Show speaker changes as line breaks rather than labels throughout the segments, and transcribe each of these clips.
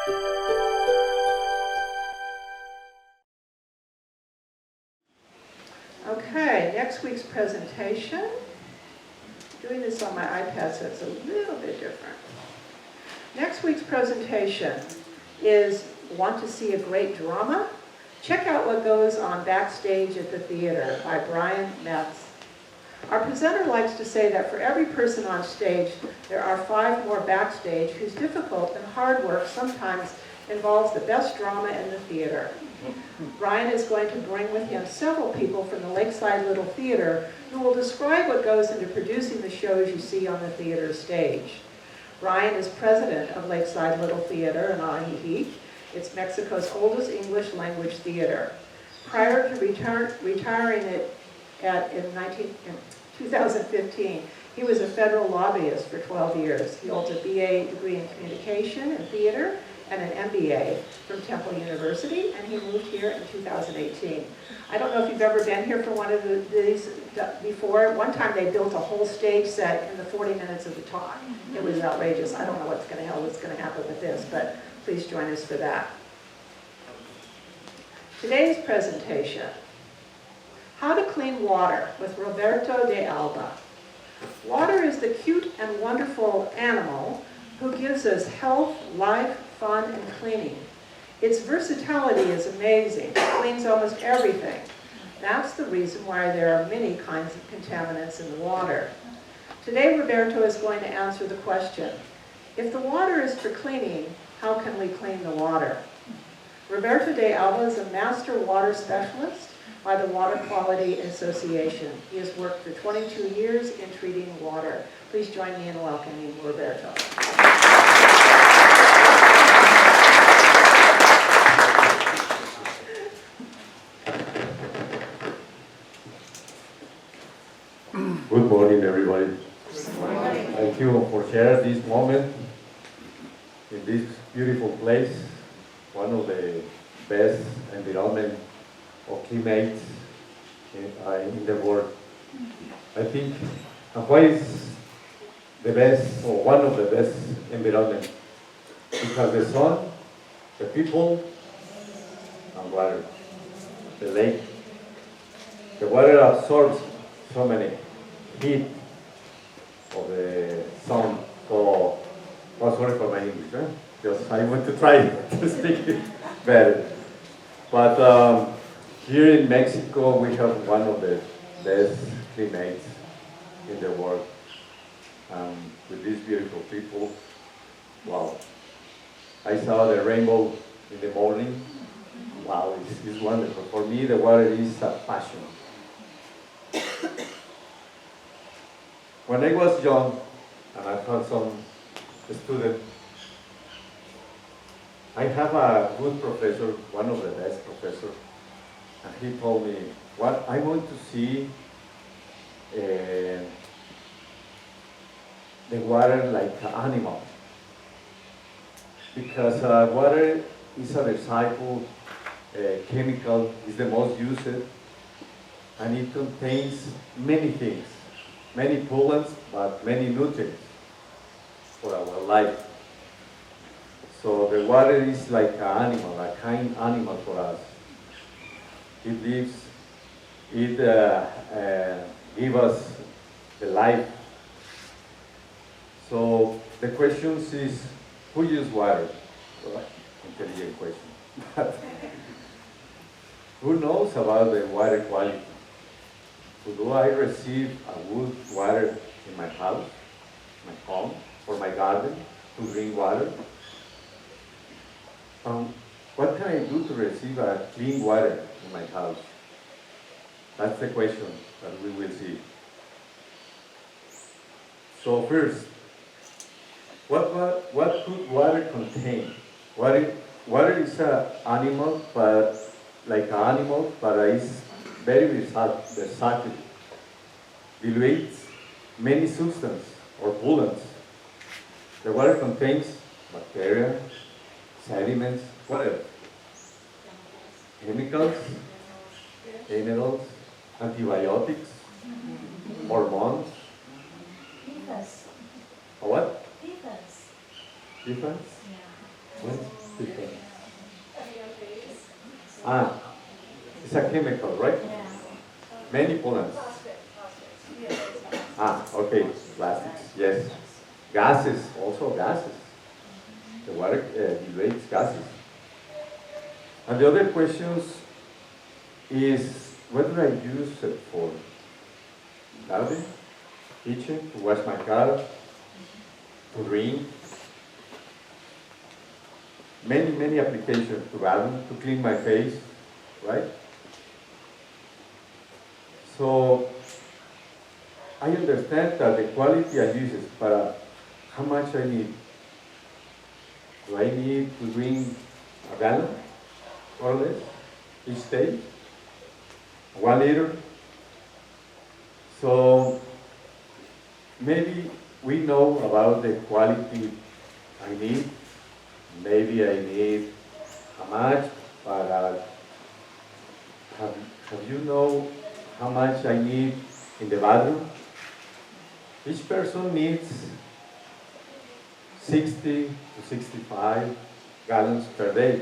Okay, next week's presentation. I'm doing this on my iPad, so it's a little bit different. Next week's presentation is Want to See a Great Drama? Check out what goes on backstage at the theater by Brian Metz. Our presenter likes to say that for every person on stage, there are 5 more backstage whose difficult and hard work sometimes involves the best drama in the theater. Brian is going to bring with him several people from the Lakeside Little Theater who will describe what goes into producing the shows you see on the theater stage. Brian is president of Lakeside Little Theater in Ajijic. It's Mexico's oldest English language theater. Prior to retiring in 2015, he was a federal lobbyist for 12 years. He holds a BA degree in communication and theater and an MBA from Temple University, and he moved here in 2018. I don't know if you've ever been here for one of these before. One time they built a whole stage set in the 40 minutes of the talk. It was outrageous. I don't know what's going to happen with this, but please join us for that. Today's presentation, How to Clean Water with Roberto de Alba. Water is the cute and wonderful animal who gives us health, life, fun, and cleaning. Its versatility is amazing. It cleans almost everything. That's the reason why there are many kinds of contaminants in the water. Today, Roberto is going to answer the question, if the water is for cleaning, how can we clean the water? Roberto de Alba is a master water specialist by the Water Quality Association. He has worked for 22 years in treating water. Please join me in welcoming Roberto.
Good morning, everybody.
Good morning.
Thank you for sharing this moment in this beautiful place, one of the best environment or climates in the world. I think, and why is the best, or one of the best environment? Because the sun, the people, and water, the lake. The water absorbs so many heat of the sun. So, oh, sorry for my English, just I want to try to speak it better. But here in Mexico, we have one of the best climates in the world. With these beautiful people, wow. I saw the rainbow in the morning. Wow, it's wonderful. For me, the water is a passion. When I was young, and I had some students, I have a good professor, one of the best professors, and he told me, what I want to see the water like an animal. Because water is a recycled chemical, is the most used, and it contains many things, many pollutants, but many nutrients for our life. So the water is like an animal, a kind animal for us. It lives, it gives us the life. So the question is, who uses water? Well, intelligent question. Who knows about the water quality? Do I receive a good water in my house, my home, or my garden to drink water? What can I do to receive a clean water in my house? That's the question that we will see. So first, what could water contain? Water is an animal, but like an animal, but it's very versatile. Dilutes many substances or pollutants. The water contains bacteria, sediments, whatever. Chemicals, minerals, antibiotics, hormones.
PFAS.
Or what?
PFAS.
Difference?
Yeah.
What? Different. Ah, it's a chemical, right? Many pollens. Ah, okay, plastics, yes. Gases, also gases. The water degrades gases. And the other questions is, what do I use it for? Garden, kitchen, to wash my car, to drink. Many applications to garden, to clean my face, right? So I understand that the quality I use is, but how much I need? Do I need to drink a gallon or less each day? 1 liter? So maybe we know about the quality I need. Maybe I need how much, but have you know how much I need in the bathroom? Each person needs 60 to 65 gallons per day.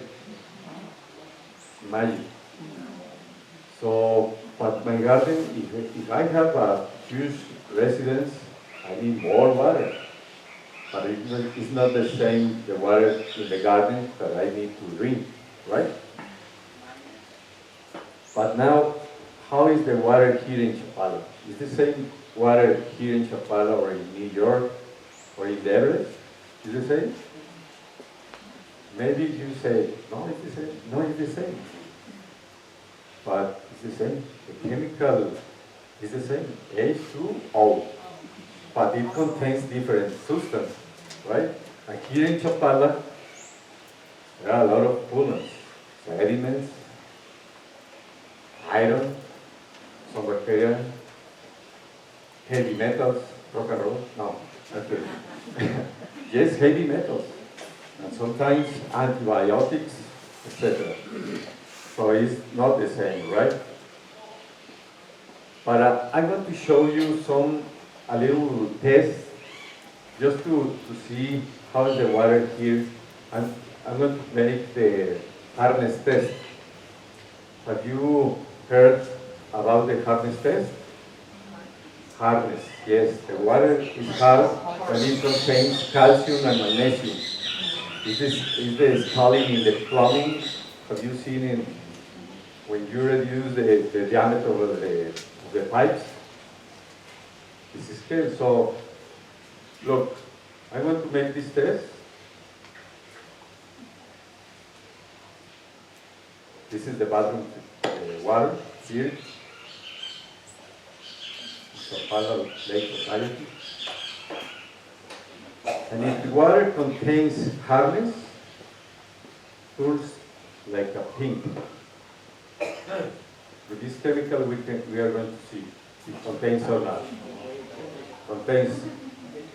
Imagine. So, but my garden, if I have a huge residence, I need more water. But it's not the same, the water in the garden that I need to drink, right? But now, how is the water here in Chapala? Is the same water here in Chapala or in New York or in the Everest? Is the same? Maybe you say, no, it's the same. No, it's the same. But it's the same. The chemical is the same, H2O. But it contains different substances, right? And here in Chapala, there are a lot of pollens, sediments, iron, some bacteria, heavy metals, rock and roll. No, not really. Yes, heavy metals, and sometimes antibiotics, etc. So it's not the same, right? But I want to show you a little test just to see how is the water here. And I'm going to make the hardness test. Have you heard about the hardness test? Hardness, yes. The water is hard when it contains calcium and magnesium. This is the scaling in the plumbing. Have you seen it when you reduce the diameter of the pipes? This is scale. So, look, I want to make this test. This is the bathroom water here. Chapala Lake Society. And if the water contains hardness, turns like a pink. With this chemical, we are going to see if it contains or not. Contains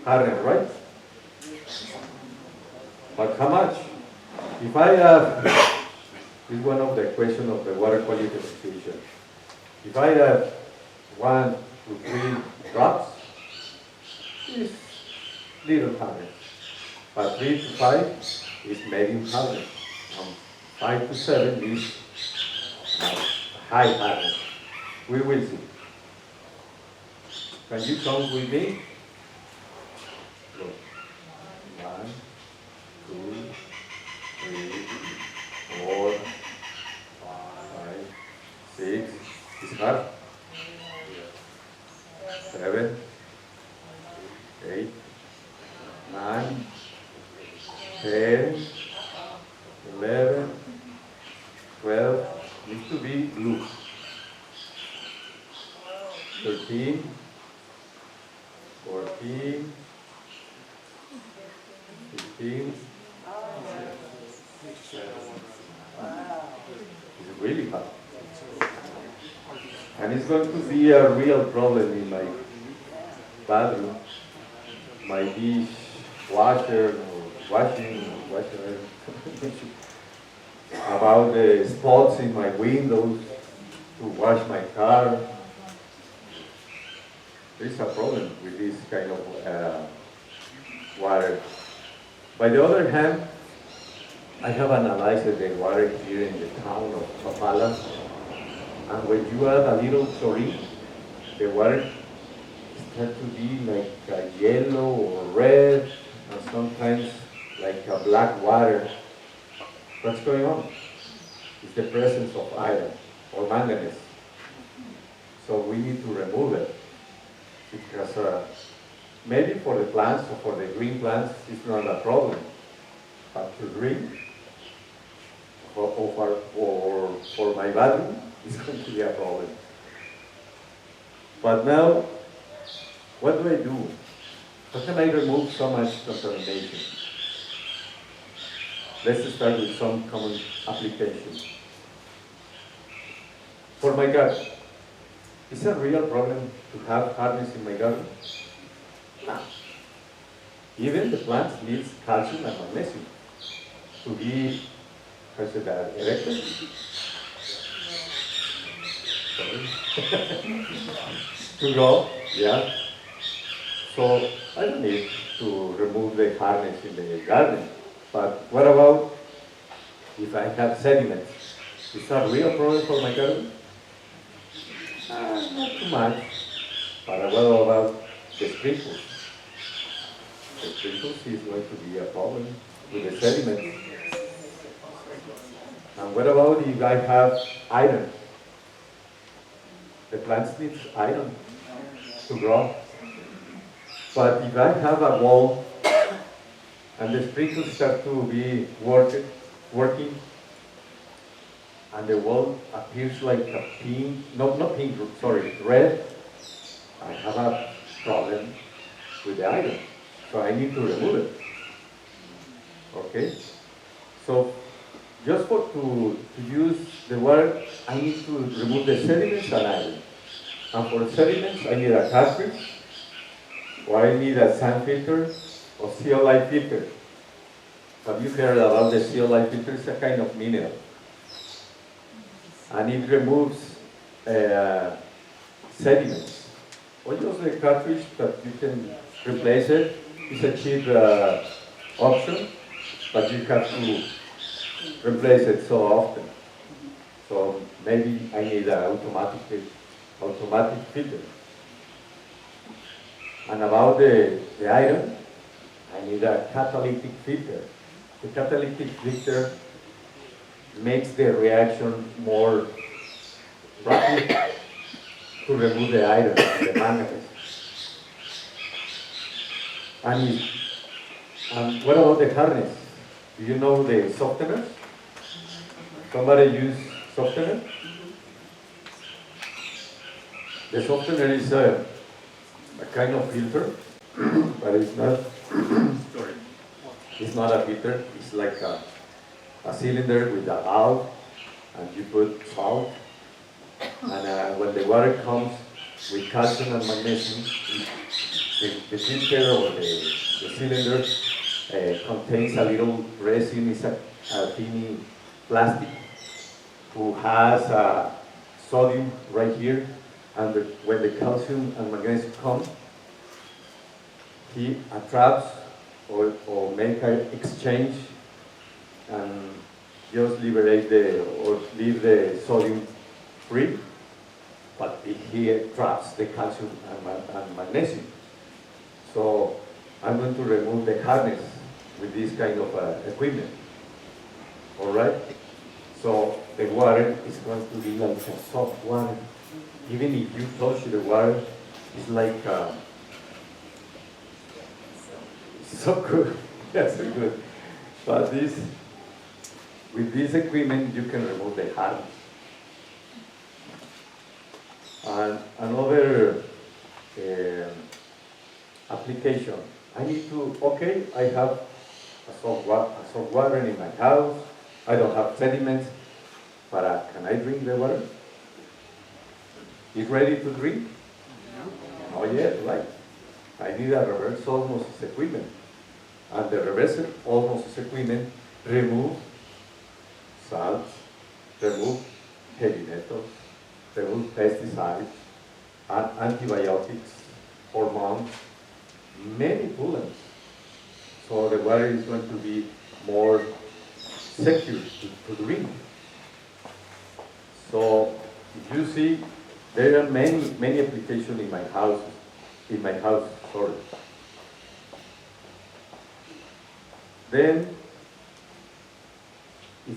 hardness, right? But how much? If I have, this is one of the questions of the water quality association. If I have 1 to 3 drops, it's little hardness. But 3 to 5 is medium hardness. 5 to 7 is high hardness. We will see. Can you count with me? Look. 1, 2, 3, 4, 5, 6. It's hard. 7, 8, 9, 10, 11, 12. Needs to be blue. 13, 14, 15. It's really hard. And it's going to be a real problem in my bathroom. My dish washer, washing, about the spots in my windows to wash my car. There's a problem with this kind of water. By the other hand, I have analyzed the water here in the town of Papala, and when you add a little chlorine, the water starts to be like yellow or red, and sometimes like a black water. What's going on? It's the presence of iron or manganese. So we need to remove it because maybe for the plants or for the green plants it's not a problem, but to drink or for my bathroom it's going to be a problem. But now, what do I do? How can I remove so much contamination? Let's start with some common applications. For my garden, is it a real problem to have hardness in my garden? No. Even the plants need calcium and magnesium to be, how is it, erected? Sorry. To grow, yeah. So I don't need to remove the hardness in the garden. But what about if I have sediments? Is that a real problem for my garden? Not too much. But what about the sprinkles? The sprinkles is going to be a problem with the sediments. And what about if I have iron? The plants need iron to grow. But if I have a wall and the sprinkles start to be working, and the wall appears like a pink, not pink, sorry, red, I have a problem with the iron. So I need to remove it. Okay? So just to use the water, I need to remove the sediments and iron. And for the sediments, I need a cartridge, or I need a sand filter, or CLI filter. Have you heard about the CLI filter? It's a kind of mineral. And it removes sediments. Or just a cartridge that you can replace it. It's a cheap option, but you have to replace it so often. So maybe I need an automatic filter. And about the iron, I need a catalytic filter. The catalytic filter makes the reaction more rapid to remove the iron and the manganese. And what about the hardness? Do you know the softeners? Somebody use softener? The softener is a kind of filter, but it's not. It's not a filter. It's like a cylinder with a valve, and you put salt. And when the water comes with calcium and magnesium, the filter or the cylinder contains a little resin. It's a tiny plastic who has sodium right here. And when the calcium and magnesium come, he attracts or make an exchange and just leave the sodium free, but he traps the calcium and magnesium. So I'm going to remove the hardness with this kind of equipment. All right? So the water is going to be like a soft water. Even if you touch the water, it's like so good. That's so good. But with this equipment, you can remove the hardness. And another application. I need to, I have a soft water in my house. I don't have sediments, but can I drink the water? Is ready to drink? No. Oh yeah, right. I need a reverse osmosis equipment. And the reverse osmosis equipment remove salts, remove heavy metals, remove pesticides, and antibiotics, hormones, many pollens. So the water is going to be more secure to drink. So if you see, there are many applications in my house. Sorry. Then, if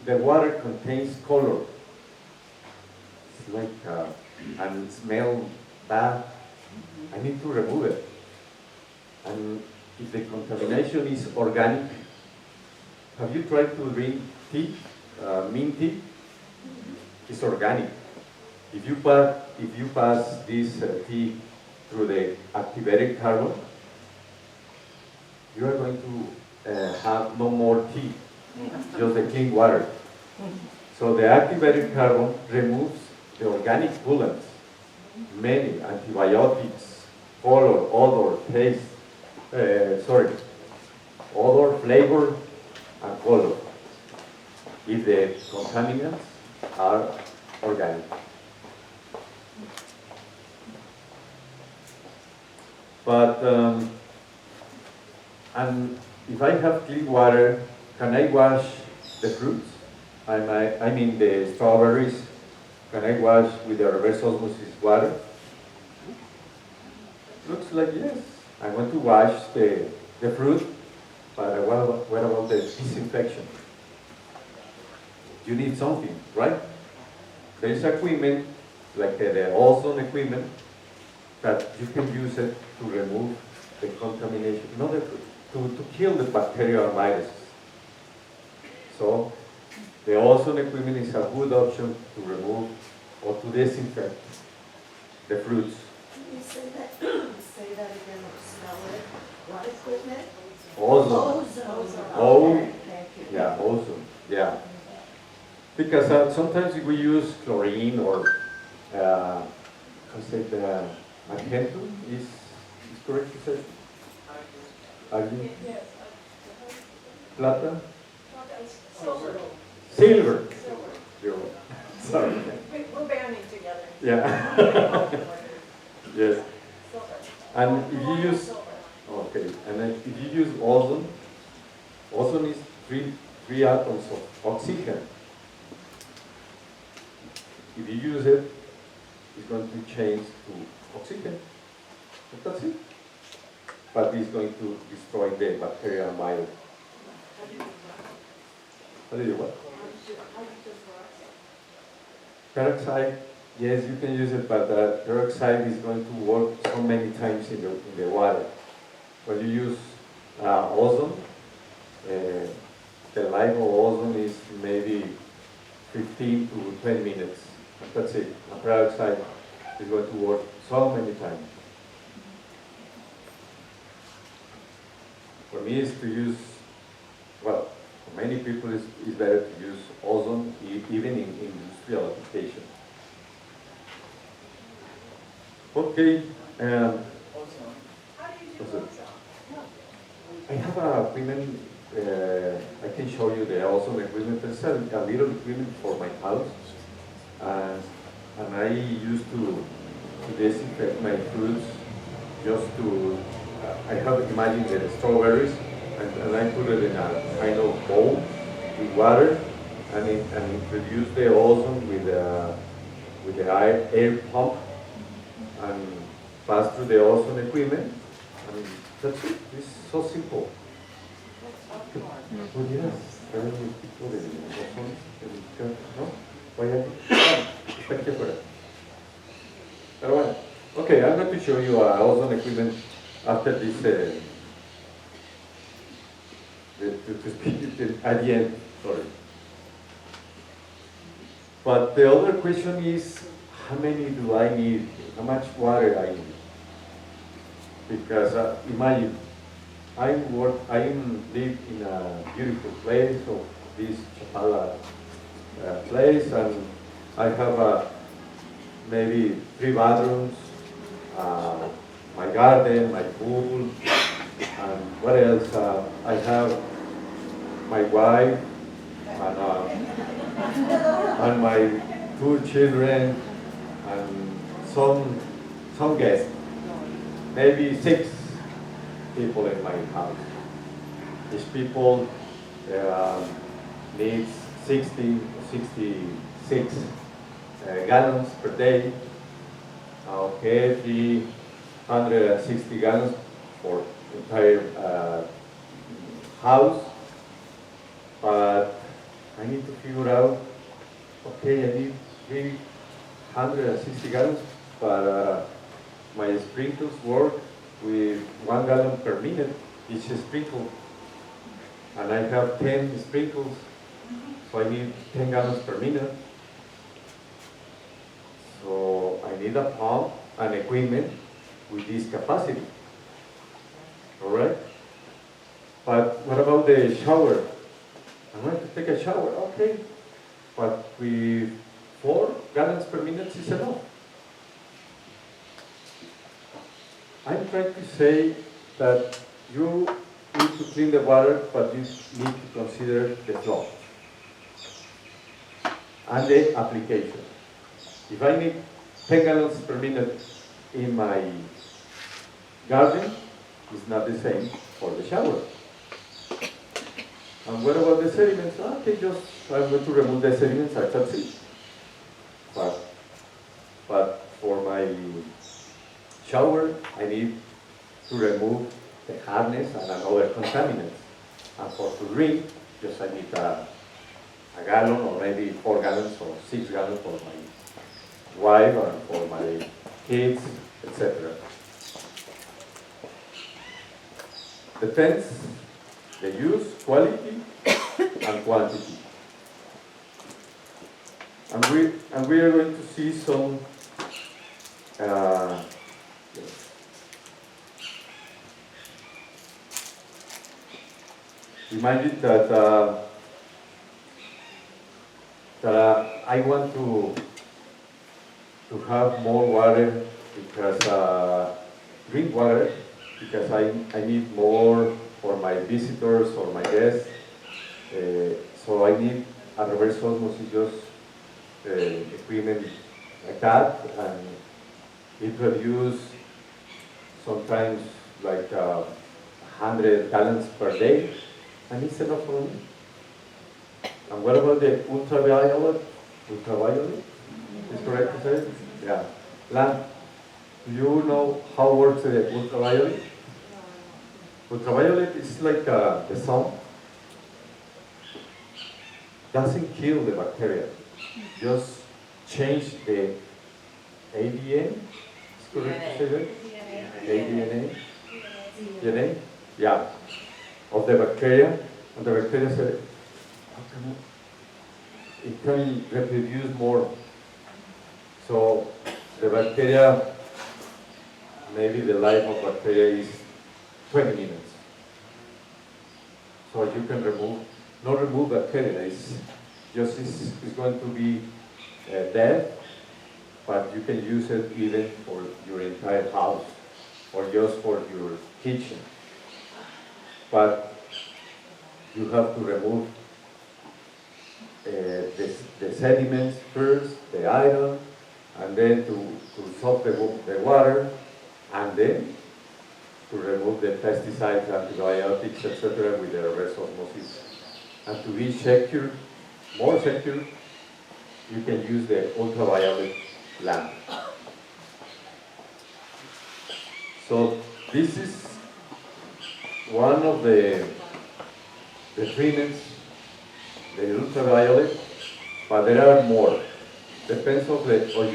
the water contains color, it's like and smell bad, I need to remove it. And if the contamination is organic, have you tried to drink tea, mint tea? It's organic. If you pass this tea through the activated carbon, you are going to have no more tea, just the clean water. So the activated carbon removes the organic pollutants, many antibiotics, color, odor, taste, odor, flavor, and color, if the contaminants are organic. But, and if I have clean water, can I wash the fruits? I mean the strawberries, can I wash with the reverse osmosis water? Looks like yes. I want to wash the fruit, but what about the disinfection? You need something, right? There is equipment, like the ozone equipment, that you can use it to remove the contamination, in order to kill the bacterial viruses. So the ozone equipment is a good option to remove or to disinfect the fruits.
Can you say that again, spell it? What equipment?
Ozone.
Okay, thank you.
Yeah, ozone. Yeah. Because sometimes we use chlorine or, magenta is correct to say? Argent?
Yes.
Plata?
Silver.
Silver. Silver. Sorry.
We're banding together.
Yeah. Yes.
Silver.
And if you use, okay, and then if you use ozone is three atoms of oxygen. If you use it, it's going to change to oxygen. But that's it. But it's going to destroy the bacterial virus. How do you what? Peroxide, yes, you can use it, but peroxide is going to work so many times in the water. When you use ozone, the life of ozone is maybe 15 to 20 minutes. That's it. And peroxide is going to work so many times. For me, is to use, well, for many people, it's better to use ozone even in industrial application. Okay.
How do you do
Ozone.
ozone?
I have a equipment. I can show you the ozone equipment. There's a little equipment for my house, and I used to disinfect my fruits just to. I have imagined the strawberries, and I put it in a kind of bowl with water, and introduce the ozone with the air pump, and pass through the ozone equipment, and that's it. It's so simple. Oh, yes, very good people de ozone, ¿no? Vaya aquí, está aquí afuera. Pero bueno, okay, I'm going to show you ozone equipment after this, to speak at the end, sorry. But the other question is, how many do I need? How much water I need? Because imagine, I live in a beautiful place, of this Chapala place, and I have maybe 3 bathrooms, my garden, my pool, and what else? I have my wife and my 2 children and some guests, maybe 6 people in my house. These people needs 66 gallons per day. Okay, 360 gallons for entire house. But I need to figure out, okay, I need 360 gallons, but my sprinklers work with 1 gallon per minute each sprinkle. And I have 10 sprinkles, so I need 10 gallons per minute. So I need a pump and equipment with this capacity. All right? But what about the shower? I'm going to take a shower, okay. But with 4 gallons per minute is enough. I'm trying to say that you need to clean the water, but you need to consider the flow and the application. If I need 10 gallons per minute in my garden, it's not the same for the shower. And what about the sediments? Okay, I'm going to remove the sediments, that's it. But for my shower, I need to remove the hardness and other contaminants. And for to drink, I need a gallon or maybe 4 gallons or 6 gallons for my wife or for my kids, etc. Depends the use, quality, and quantity. And we are going to see some imagine that I want to have more water because drink water because I need more for my visitors or my guests. So I need a reverse osmosis equipment like that, and it produces sometimes like 100 gallons per day, and it's enough for me. And what about the ultraviolet? Ultraviolet? Is correct to say? Yeah. Lan, do you know how works the ultraviolet? Ultraviolet is like the sun. Doesn't kill the bacteria. Just change the ADN. Is correct to say that? ADNA? DNA? Yeah. Of the bacteria. And the bacteria said, it can reproduce more. So the bacteria, maybe the life of bacteria is 20 minutes. So you can not remove bacteria, it's going to be dead, but you can use it even for your entire house or just for your kitchen. But you have to remove the sediments first, the iron, and then to soak the water, and then to remove the pesticides, antibiotics, etc. with the reverse osmosis. And to be secure, more secure, you can use the ultraviolet lamp. So this is one of the treatments, the ultraviolet, but there are more. Depends on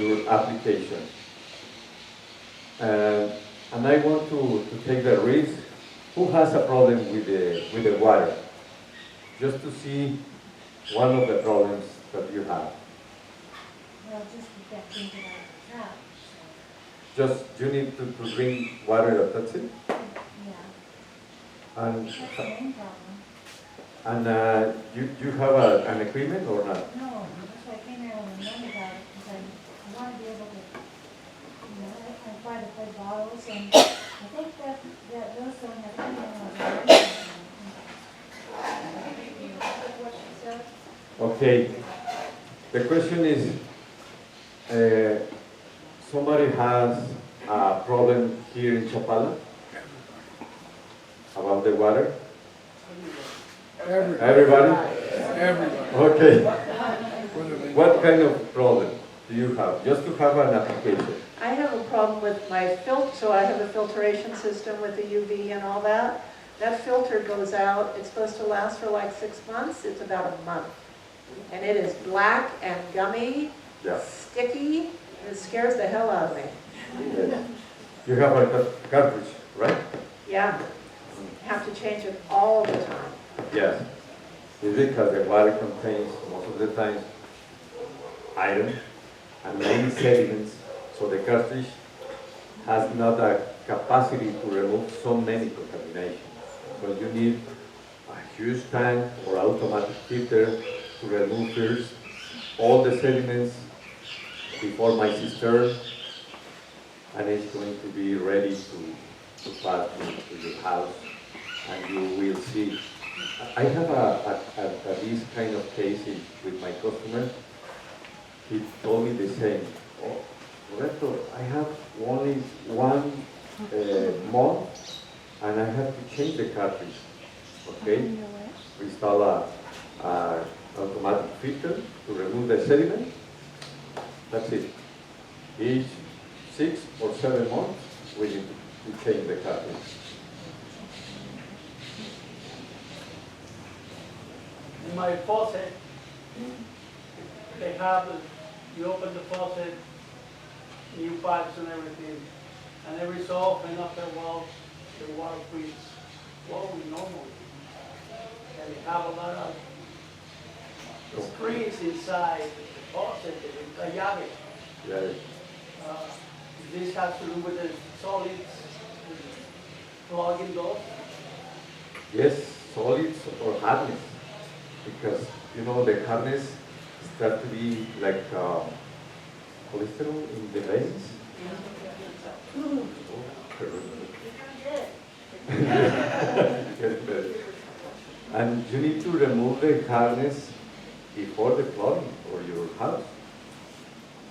your application. And I want to take the risk. Who has a problem with the water? Just to see one of the problems that you have.
Well, just to get into that tap,
Just you need to drink water, that's it?
yeah,
And
that's the main problem.
and you have an equipment or not?
No, that's why I came here and learned about it, because I want to be able to, I try to play bottles, and I think that those don't have anything.
Okay. The question is, somebody has a problem here in Chapala about the water. Everybody?
Everybody.
Okay.
Whether they-
What kind of problem do you have? Just to have an application.
I have a problem with my filter, so I have a filtration system with the UV and all that. That filter goes out, it's supposed to last for like 6 months, it's about a month. And it is black and gummy,
Yeah.
sticky, and it scares the hell out of me.
You have a cartridge, right?
Yeah, have to change it all the time.
Yes. It's because the water contains, most of the times, iron and many sediments, so the cartridge has not a capacity to remove so many contaminations. So you need a huge tank or automatic filter to remove first all the sediments before my cistern, and it's going to be ready to pass to your house, and you will see. I have this kind of case with my customer. He told me the same. Oh, Roberto, I have only one month, and I have to change the cartridge. Okay, we install a automatic filter to remove the sediment. That's it. Each 6 or 7 months, we need to change the cartridge.
In my faucet, they have, you open the faucet, new pipes and everything, and every so often after a while, the water freezes slowly, normally. And they have a lot of screens inside the faucet, the llave.
Yeah.
This has to do with the solids plugging those.
Yes, solids or hardness, because you know the hardness start to be like cholesterol in the veins. And you need to remove the hardness before the plumbing or your house.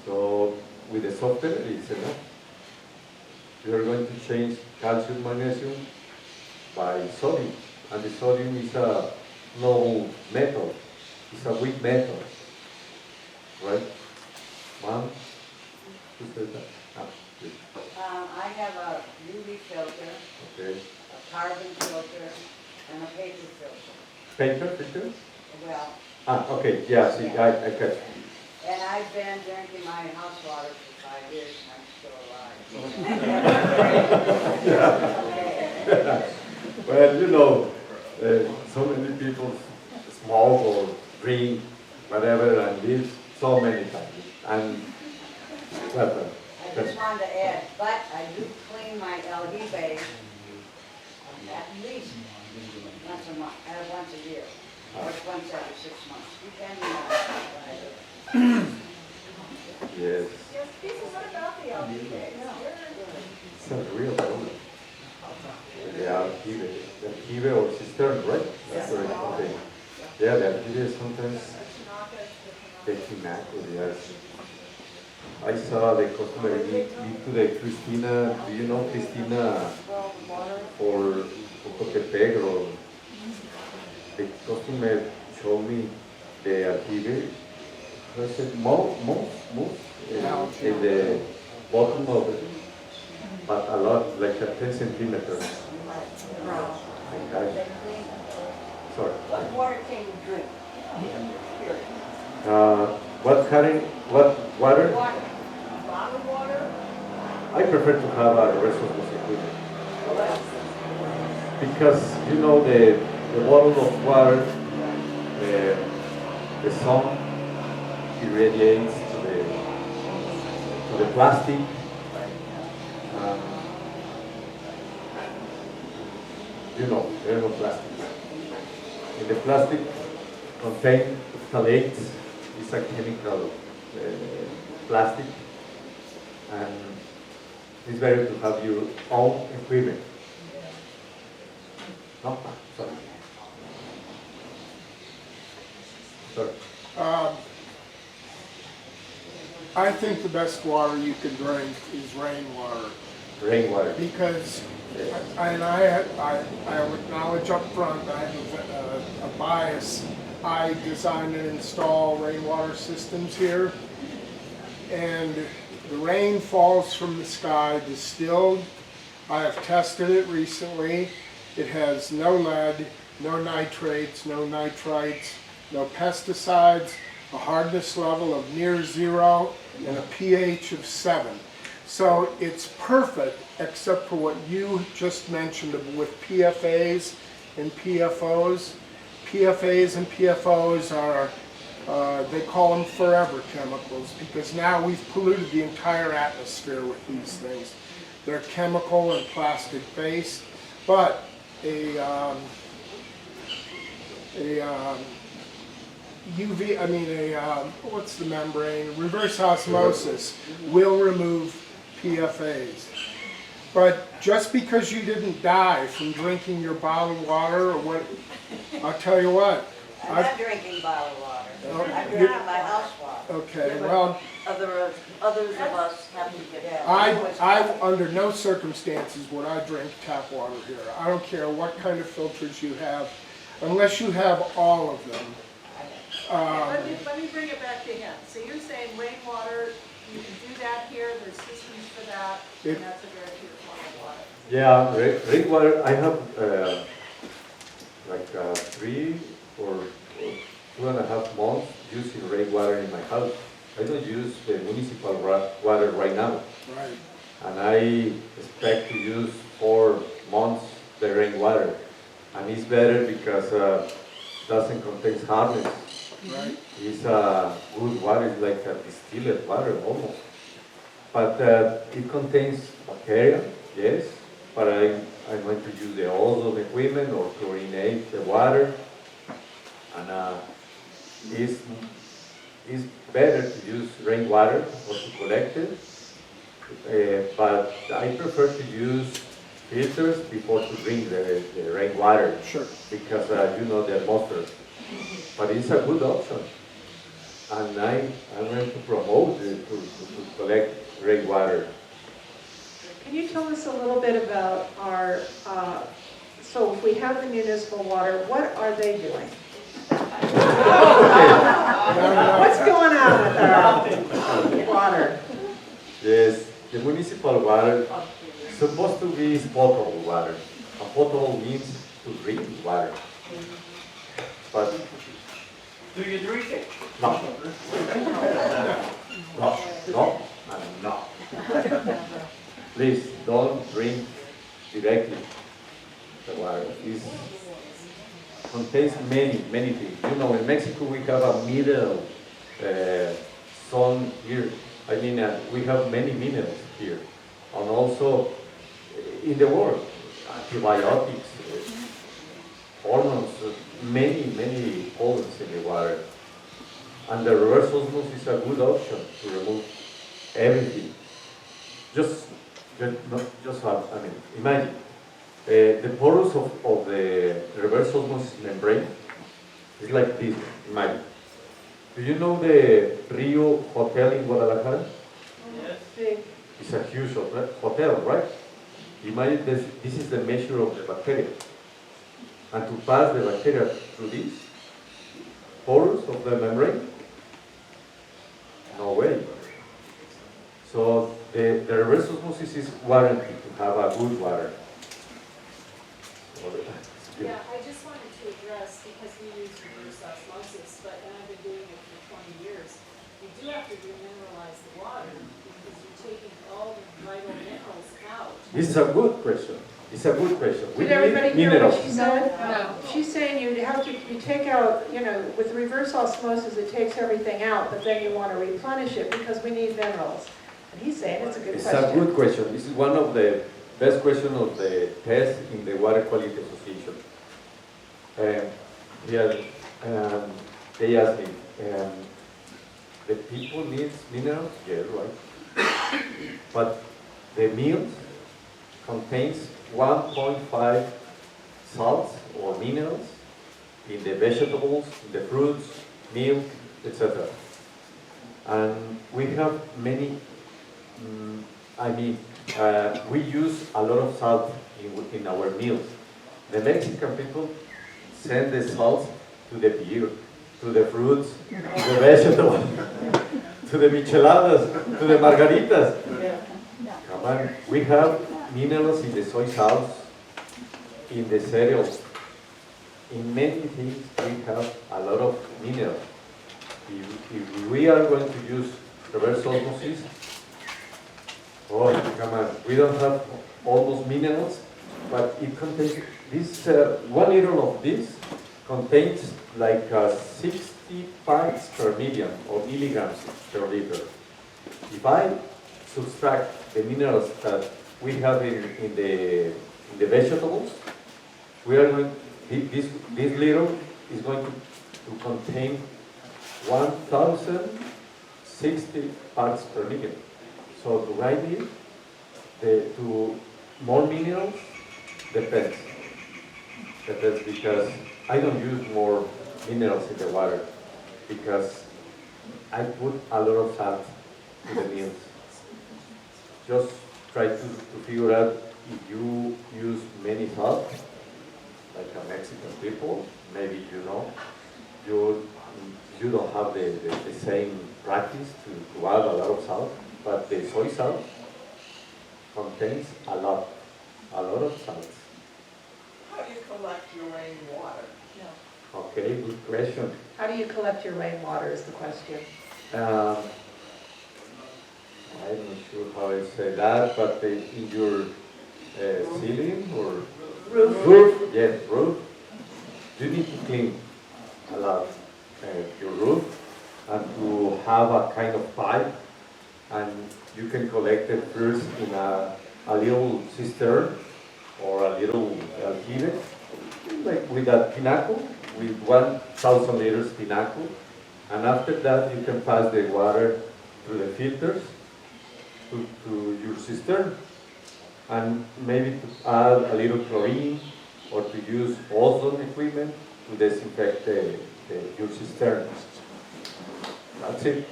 So with the softener it's enough. You are going to change calcium, magnesium by sodium, and the sodium is a low metal. It's a weak metal, right? Mom, who said that? Ah, good.
I have a UV filter,
Okay.
a carbon filter, and a paper filter.
Paper filter?
Well,
Ah, okay. Yeah. See, I catch.
and I've been drinking my house water for 5 years and I'm still alive.
Well, you know, so many people smoke or drink, whatever, and live so many times. And well,
I just wanted to add, but I do clean my algae base at least once a month, once a year, or once every 6 months, depending on what I do.
yes,
Yes, Pete, what about the algae days?
it's a real problem. The algae or cistern, right? That's correct. Okay. Yeah, the algae sometimes they cannot, yes. I saw the customer lead to the Cristina. Do you know Cristina or Cotepec? Or the customer showed me the algae. I said, most in the bottom of it, but a lot, like a 10 centimeters. My gosh. Sorry.
What water can you drink?
What water?
Water.
Bottled water?
I prefer to have a resource equipment. Because, you know, the bottle of water, the sun irradiates to the plastic. You know, there are no plastics. And the plastic contains phthalates. It's a chemical plastic, and it's better to have your own equipment. No, sorry. Sorry.
I think the best water you can drink is rainwater,
Rainwater.
because And I'll acknowledge up front, I have a bias. I design and install rainwater systems here. And the rain falls from the sky distilled. I have tested it recently. It has no lead, no nitrates, no nitrites, no pesticides, a hardness level of near 0, and a pH of 7. So it's perfect except for what you just mentioned with PFAs and PFOs. PFAs and PFOs are, they call them forever chemicals because now we've polluted the entire atmosphere with these things. They're chemical and plastic based, but what's the membrane? Reverse osmosis will remove PFAs. But just because you didn't die from drinking your bottled water or what, I'll tell you what.
I'm not drinking bottled water.
Oh,
I'm
you-
drinking my house water.
Okay, well,
Others of us have to get.
I, under no circumstances would I drink tap water here. I don't care what kind of filters you have, unless you have all of them.
Let me bring it back to him. So you're saying rainwater, you can do that here, there's systems for that, and that's a very pure form of water.
Yeah, rainwater, I have like 3 or 2.5 months using rainwater in my house. I don't use the municipal water right now.
Right.
And I expect to use 4 months the rainwater. And it's better because doesn't contain hardness.
Right.
It's good water, it's like a distilled water almost. But it contains bacteria, yes, but I'm going to use the ozone equipment or chlorinate the water. And it's better to use rainwater or to collect it. But I prefer to use filters before to drink the rainwater.
Sure.
Because you know the atmosphere. But it's a good option. And I'm going to promote it to collect rainwater.
Can you tell us a little bit about our, so if we have the municipal water, what are they doing? What's going on with our water?
Yes, the municipal water is supposed to be potable water. And potable means to drink water. But
Do you drink it?
no. No. Please don't drink directly the water. It contains many things. You know, in Mexico we have a mineral zone here. I mean, we have many minerals here. And also in the world, antibiotics, hormones, many pollens in the water. And the reverse osmosis is a good option to remove everything. Imagine the porous of the reverse osmosis membrane is like this. Imagine. Do you know the Rio Hotel in Guadalajara?
Yes.
Big.
It's a huge hotel, right? Imagine this is the measure of the bacteria. And to pass the bacteria through this porous of the membrane, no way. So the reverse osmosis is warranted to have a good water.
Yeah, I just wanted to address, because we use reverse osmosis, but, and I've been doing it for 20 years, you do have to demineralize the water, because you're taking all the vital minerals out.
This is a good question. It's a good question. We
Did everybody
need
hear what
minerals.
she said?
No.
She's saying you take out, with reverse osmosis, it takes everything out, but then you want to replenish it because we need minerals. And he's saying it's a good
It's
question.
a good question. This is one of the best questions of the test in the Water Quality Association. They asked me, the people need minerals? Yeah, right. But the meals contains 1.5 salts or minerals in the vegetables, in the fruits, milk, etc. And we have many, we use a lot of salt in our meals. The Mexican people send the salt to the beer, to the fruits, to the vegetables, to the micheladas, to the margaritas. Come on, we have minerals in the soy sauce, in the cereals. In many things, we have a lot of minerals. If we are going to use reverse osmosis, oh, come on, we don't have almost minerals, but it contains, this 1 liter of this contains like 60 parts per million or milligrams per liter. If I subtract the minerals that we have in the vegetables, we are going, this liter is going to contain 1,060 parts per million. So do I need to more minerals? Depends. Depends, because I don't use more minerals in the water because I put a lot of salt in the meals. Just try to figure out if you use many salt, like a Mexican people, maybe you know, you don't have the same practice to add a lot of salt, but the soy salt contains a lot of salt.
How do you collect your rainwater?
Okay, good question.
How do you collect your rainwater is the question.
I'm not sure how I say that, but in your ceiling or roof, yes, roof, you need to clean a lot your roof and to have a kind of pipe, and you can collect it first in a little cistern or a little aljibe, like with a tinaco, with 1,000 liters tinaco, and after that you can pass the water through the filters to your cistern, and maybe to add a little chlorine or to use ozone equipment to disinfect your cistern. That's it.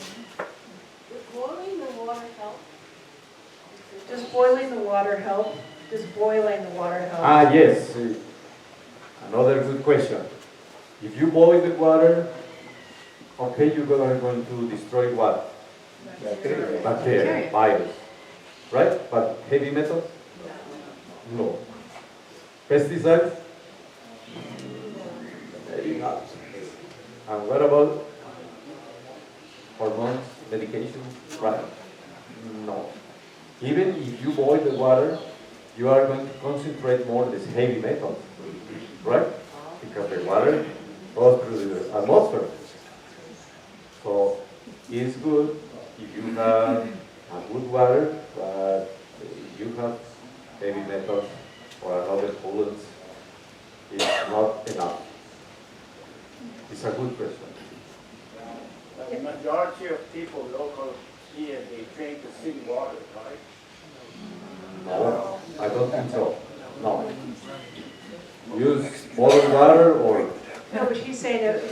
Would boiling the water help?
Does boiling the water help? Does boiling the water help?
Ah, yes. Another good question. If you boil the water, okay, you're going to destroy what? Bacteria, virus. Right? But heavy metals? No. Pesticides? Maybe not. And what about hormones, medication? Right? No. Even if you boil the water, you are going to concentrate more this heavy metals, right? Because the water goes through the atmosphere. So it's good if you have a good water, but if you have heavy metals or another pollutants, it's not enough. It's a good question.
The majority of people local here, they drink the city water, right?
No, I don't think so. No. Use bottled water or
No, but she's saying that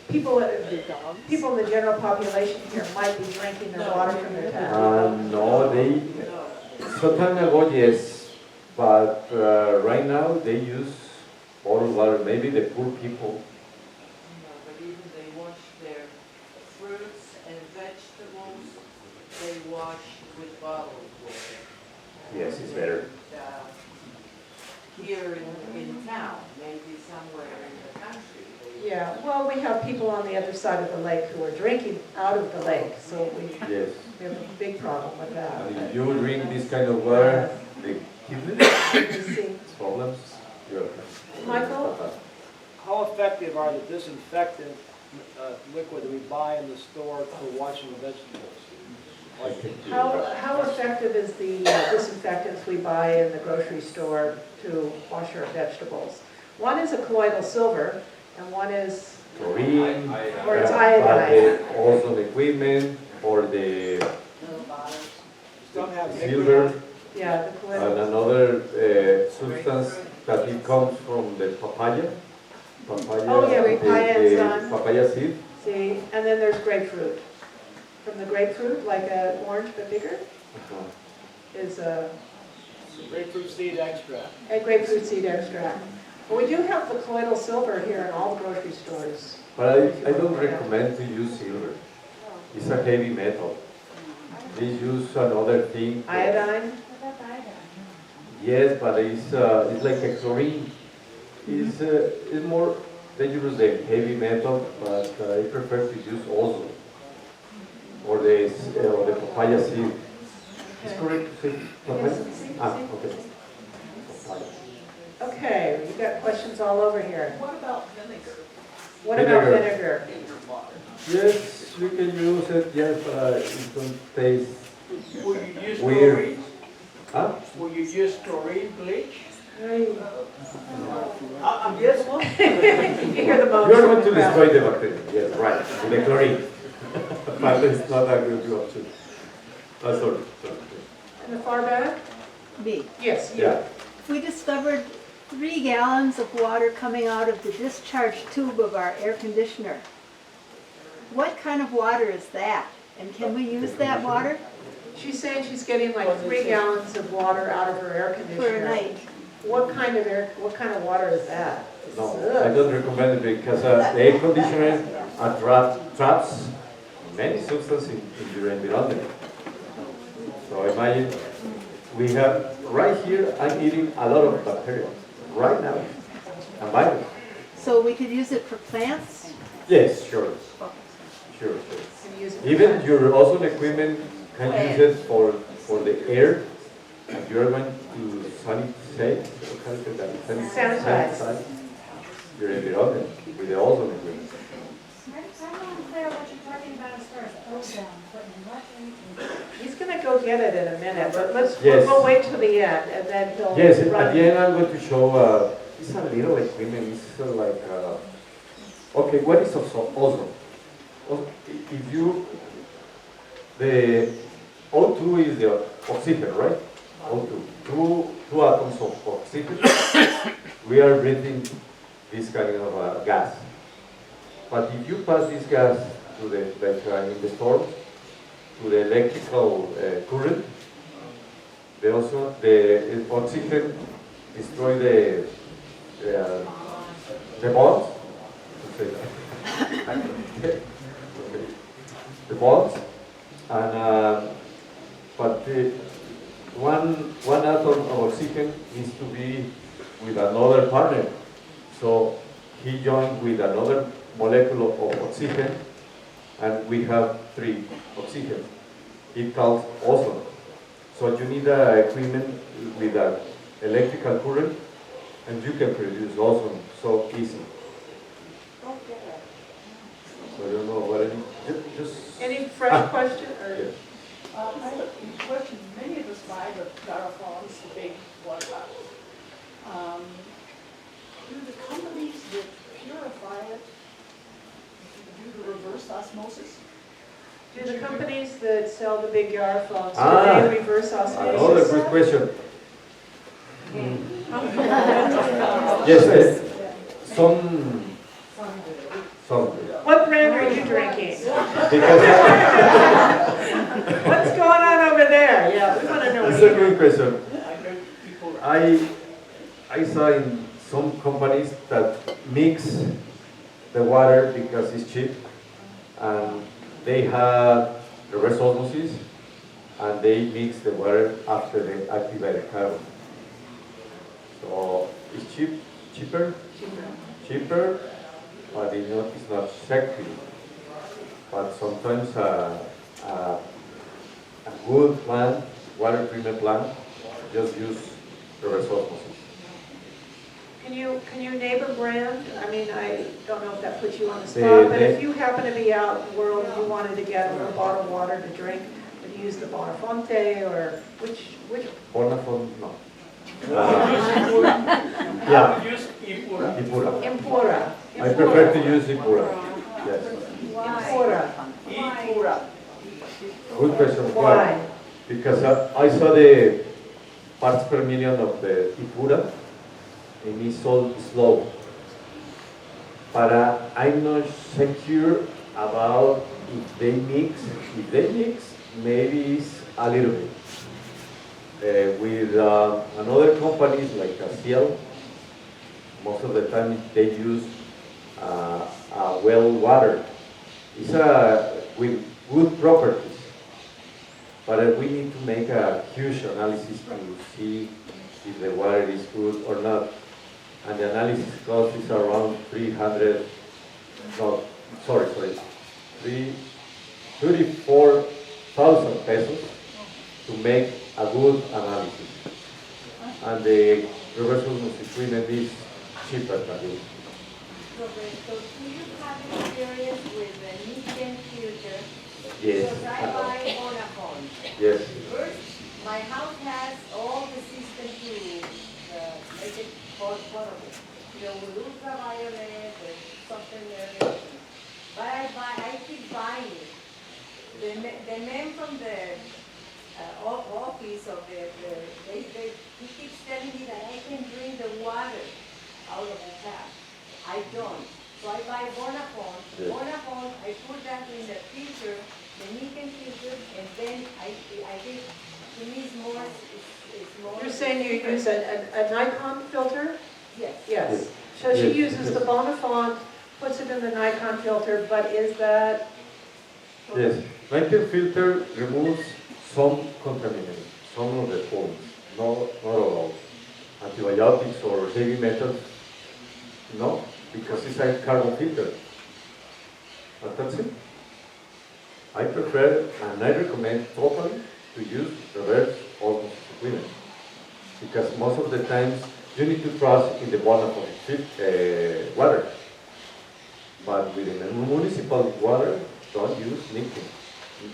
people in the general population here might be drinking their water from their tap.
no, some time ago, yes, but right now they use bottled water. Maybe the poor people.
No, but even they wash their fruits and vegetables, they wash with bottled water.
Yes, it's better.
Here in town, maybe somewhere in the country.
Yeah, well, we have people on the other side of the lake who are drinking out of the lake, so we
Yes.
have a big problem with that.
And if you drink this kind of water, the kidney
You see.
problems.
Michael?
How effective are the disinfectant liquid that we buy in the store for washing vegetables?
How effective is the disinfectants we buy in the grocery store to wash our vegetables? One is a colloidal silver, and one is,
Chlorine,
or it's iodine.
also the equipment, or the
Don't have
silver,
Yeah, the
and
colloidal.
another substance that it comes from the papaya.
Oh, yeah, papaya
the
enzyme.
papaya seed.
See, and then there's grapefruit. From the grapefruit, like an orange but bigger. is
Grapefruit seed extract.
a grapefruit seed extract. But we do have the colloidal silver here in all the grocery stores.
But I don't recommend to use silver. It's a heavy metal. They use another thing.
Iodine?
What about iodine?
Yes, but it's like a chlorine. It's more dangerous than heavy metal, but I prefer to use ozone or the papaya seed. It's correct to say papaya? Ah, okay. Papaya.
Okay, you got questions all over here.
What about vinegar
What about
Vinegar.
vinegar?
in your water?
Yes, you can use it, yes, but it don't taste
Will you use
weird.
chlorine?
Huh?
Will you use chlorine bleach?
Yes, well.
You hear the moans
You're
from
going to
the crowd.
destroy the bacteria, yes, right, with the chlorine. But it's not a good option. Sorry.
In the far back?
Me.
Yes, you.
Yeah.
We discovered 3 gallons of water coming out of the discharge tube of our air conditioner. What kind of water is that? And can we use that water
She's saying she's getting like 3 gallons of water out of her air
for
conditioner.
a night?
What kind of water is that?
No,
Ugh.
I don't recommend it because the air conditioner traps many substances in your environment. So imagine, we have, right here, I'm eating a lot of bacteria, right now, and virus.
So we could use it for plants?
Yes, sure. Sure.
Can you use it for
Even
that?
your ozone equipment can use it for the air, and you're going to sanitize, how do you say that?
Sanitize.
Your environment with the ozone equipment.
I'm unclear what you're talking about as far as ozone, putting what in.
He's gonna go get it in a minute, but
Yes.
we'll wait till the end, and then he'll
Yes,
run.
at the end I'm going to show, it's a little equipment, it's like, okay, what is ozone? If you, the O2 is the oxygen, right? O2, two atoms of oxygen. We are breathing this kind of gas. But if you pass this gas to the, like in the storms, to the electrical current, the oxygen destroy the bonds. The bonds, and but the one atom of oxygen needs to be with another partner. So he joined with another molecule of oxygen, and we have 3 oxygen. It calls ozone. So you need equipment with an electrical current, and you can produce ozone so easy. So I don't know what I mean. Just
Any fresh question, or?
yes.
I have a question. Many of us buy the styrofoams, the big water bottles. Do the companies that purify it do the reverse osmosis?
Do the companies that sell the big Yarphones, do
Ah,
they reverse
Another
osmosis?
good question. Yes, some.
What brand are you drinking?
Because
What's going on over there? Yeah, we wanna know.
it's
what
a
you-
good question.
I heard people.
I saw in some companies that mix the water because it's cheap, and they have reverse osmosis, and they mix the water after they activate carbon. So it's cheaper, but it's not sexy. But sometimes a good plant, water treatment plant, just use reverse osmosis.
Can you name a brand? I mean, I don't know if that puts you on the spot, but if you happen to be out in the world and you wanted to get a little bottled water to drink, would you use the Bonafonte, or which?
Bonafont, no.
I
Yeah,
would use Ipura.
Ipura.
Impura.
I prefer to use Ipura. Yes.
Impura.
Ipura.
Good question.
Why?
Because I saw the parts per million of the Ipura, and it's so slow. But I'm not secure about if they mix. If they mix, maybe it's a little bit. with another companies like Ciel, most of the time they use well water. It's with good properties, but we need to make a huge analysis to see if the water is good or not. And the analysis cost is around 34,000 pesos to make a good analysis. And the reverse osmosis treatment is cheaper than this.
Roberto, do you have experience with the nickel filter?
Yes.
Because I buy on a phone.
Yes.
First, my house has all the system to make it potable. You know, with ultraviolet, with something there. But I keep buying it. The man from the office of he keeps telling me that I can drink the water out of the tap. I don't. So I buy Bonafont.
Yes.
Bonafont, I put that in the filter, the nickel filter, and then I think to me it's more.
You're saying you use a Nikon filter?
Yes.
Yes. So she
Yes.
uses the Bonafont, puts it in the Nikon filter, but is that?
Yes. Nickel filter removes some contaminants, some of the pollens, not all. Antibiotics or heavy metals, no, because it's a carbon filter. And that's it. I prefer and I recommend totally to use reverse osmosis treatment, because most of the times you need to trust in the Bonafont water. But within the municipal water, don't use nickel.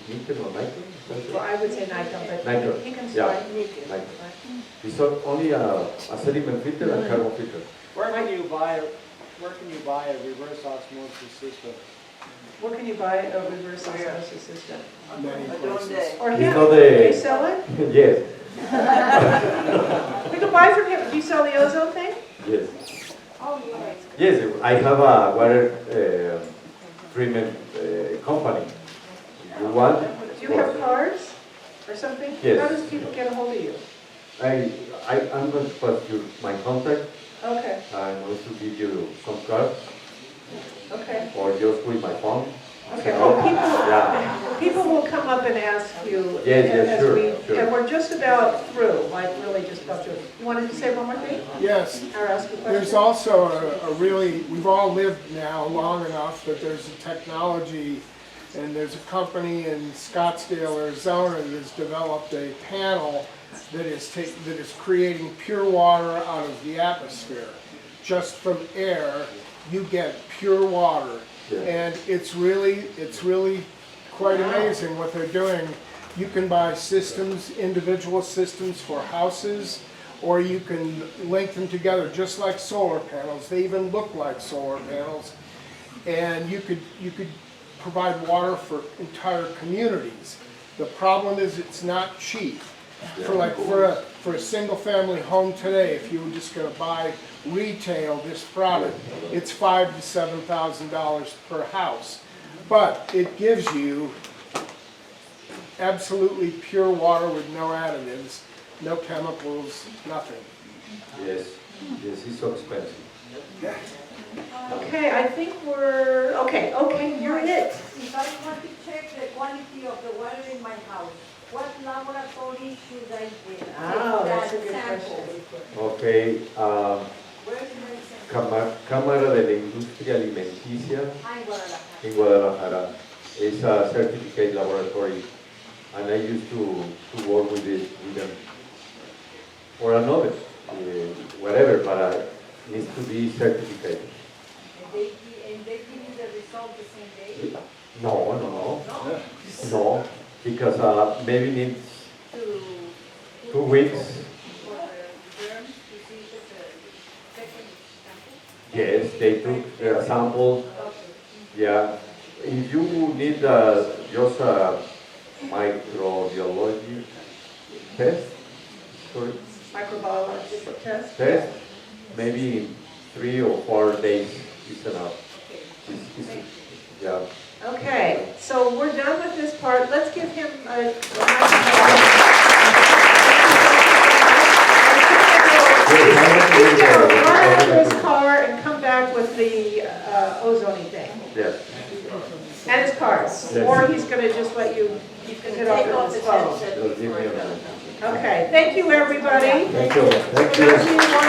Nickel or nickel?
Well, I would say Nikon, but
Nikon.
he can
Yeah.
slide nickel.
Nikon. It's only a sediment filter and carbon filter.
Where can you buy a reverse osmosis system?
Where can you buy a reverse osmosis system?
Many places.
Or
It's
him?
not
They
the,
sell it?
yes,
We can buy from him. Do you sell the ozone thing?
yes.
Oh, yes.
Yes, I have a water treatment company. You want?
Do you have cards or something?
Yes.
How does people get a hold of you?
I'm going to pass you my contact.
Okay,
I'm going to give you some cards,
okay.
or just with my phone.
Okay, well,
Yeah.
people will come up and ask you.
Yes, yes,
as
sure,
we-
sure.
And we're just about through, like really just about through. You wanted to say one more thing?
Yes,
Or ask a question?
there's also a really, we've all lived now long enough that there's a technology, and there's a company in Scottsdale, Arizona that has developed a panel that is creating pure water out of the atmosphere. Just from air, you get pure water.
Yeah.
And it's really quite amazing what they're doing. You can buy systems, individual systems for houses, or you can link them together just like solar panels. They even look like solar panels. And you could provide water for entire communities. The problem is it's not cheap. For a single family home today, if you were just going to buy retail this product, it's $5,000 to $7,000 per house. But it gives you absolutely pure water with no additives, no chemicals, nothing.
Yes, yes, it's so expensive.
Okay, I think we're, okay, you're it.
If I want to check the quality of the water in my house, what laboratory should I take
Oh, that's a
that
good
sample?
question.
Okay,
Where is my sample?
Cámara de la Industria Alimenticia
I'm Guadalajara.
in Guadalajara. It's a certificate laboratory, and I used to work with them. Or another, whatever, but it needs to be certificated.
And they give you the result the same day?
No, because maybe needs
To
2 weeks.
for the germs to see if it's a second sample?
Yes, they took the sample.
Okay.
Yeah, if you need just a microbiology test,
Microbiology
test, maybe in 3 or 4 days is enough. Yeah.
Okay, So we're done with this part. Let's give him a He's gonna run out to his car and come back with the ozone thing.
Yes.
And his card.
Yes.
Or he's gonna just let you
Take
get off
off
with
the
his phone.
headset
Just give
before
me
I
a
go.
minute.
Okay, thank you, everybody.
Thank you. Thank
Those of
you.
you who want